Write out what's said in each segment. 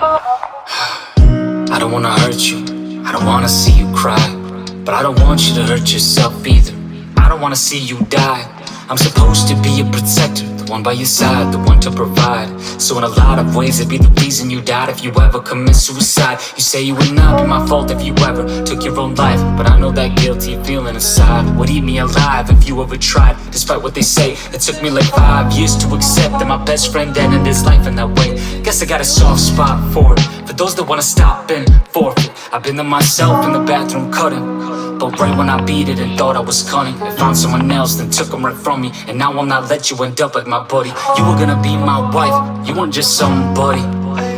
I don't wanna hurt you, I don't wanna see you cry, but I don't want you to hurt yourself either. I don't wanna see you die. I'm supposed to be a protector, the one by your side, the one to provide. So in a lot of ways it'd be the reason you died if you ever commit suicide. You say it would not be my fault if you ever took your own life, but I know that guilty feeling inside would eat me alive if you ever tried. Despite what they say, it took me like 5 years to accept that my best friend ended his life in that way. Guess I got a soft spot for it, for those that wanna stop and forfeit. I've been there myself in the bathroom cutting, but right when I beat it and thought I was cunning, I found someone else, then took them right from me. And now I'll not let you end up like my buddy. You were gonna be my wife, you weren't just somebody.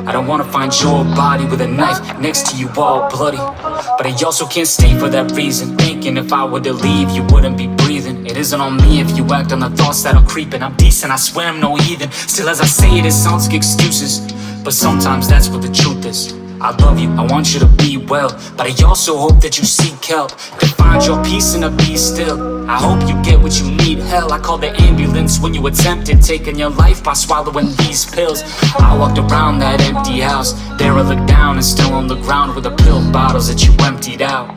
I don't wanna find your body with a knife next to you all bloody, but I also can't stay for that reason, thinking if I were to leave you wouldn't be breathing. It isn't on me if you act on the thoughts that are creeping. I'm decent, I swear I'm no heathen. Still as I say it sounds like excuses, but sometimes that's what the truth is. I love you, I want you to be well, but I also hope that you seek help to find your peace and to be still. I hope you get what you need, hell, I called the ambulance when you attempted taking your life by swallowing these pills. I walked around that empty house, derelict down and still on the ground with the pill bottles that you emptied out.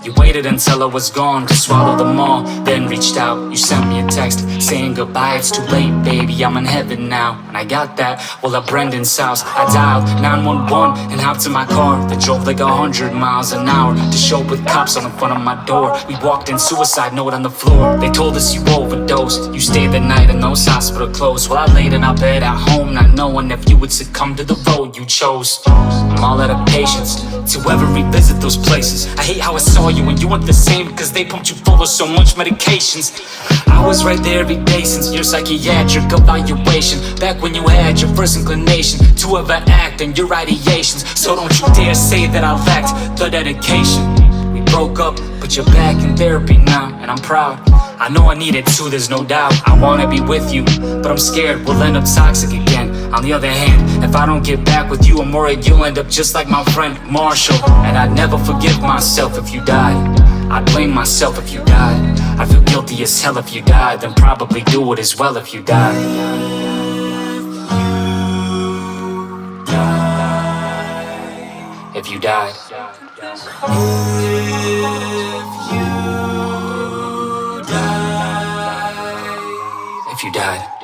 You waited until I was gone to swallow them all, then reached out. You sent me a text saying goodbye, it's too late, baby, I'm in heaven now. And I got that while at Brendan's house. I dialed 911 and hopped in my car that drove like 100 miles an hour to show up with cops on the front of my door. We walked in, suicide note on the floor. They told us you overdosed. You stayed the night in those hospital clothes while I laid in our bed at home, not knowing if you would succumb to the road you chose. I'm all out of patience to ever revisit those places. I hate how I saw you and you weren't the same because they pumped you full of so much medications. I was right there every day since your psychiatric evaluation, back when you had your first inclination to ever act on your ideations. So don't you dare say that I lacked the dedication. We broke up, but you're back in therapy now, and I'm proud. I know I need it too, there's no doubt. I wanna be with you, but I'm scared we'll end up toxic again. On the other hand, if I don't get back with you, I'm worried you'll end up just like my friend Marshall. And I'd never forgive myself if you died. I'd blame myself if you died. I feel guilty as hell if you died, then probably do it as well if you died. If you died. If you died.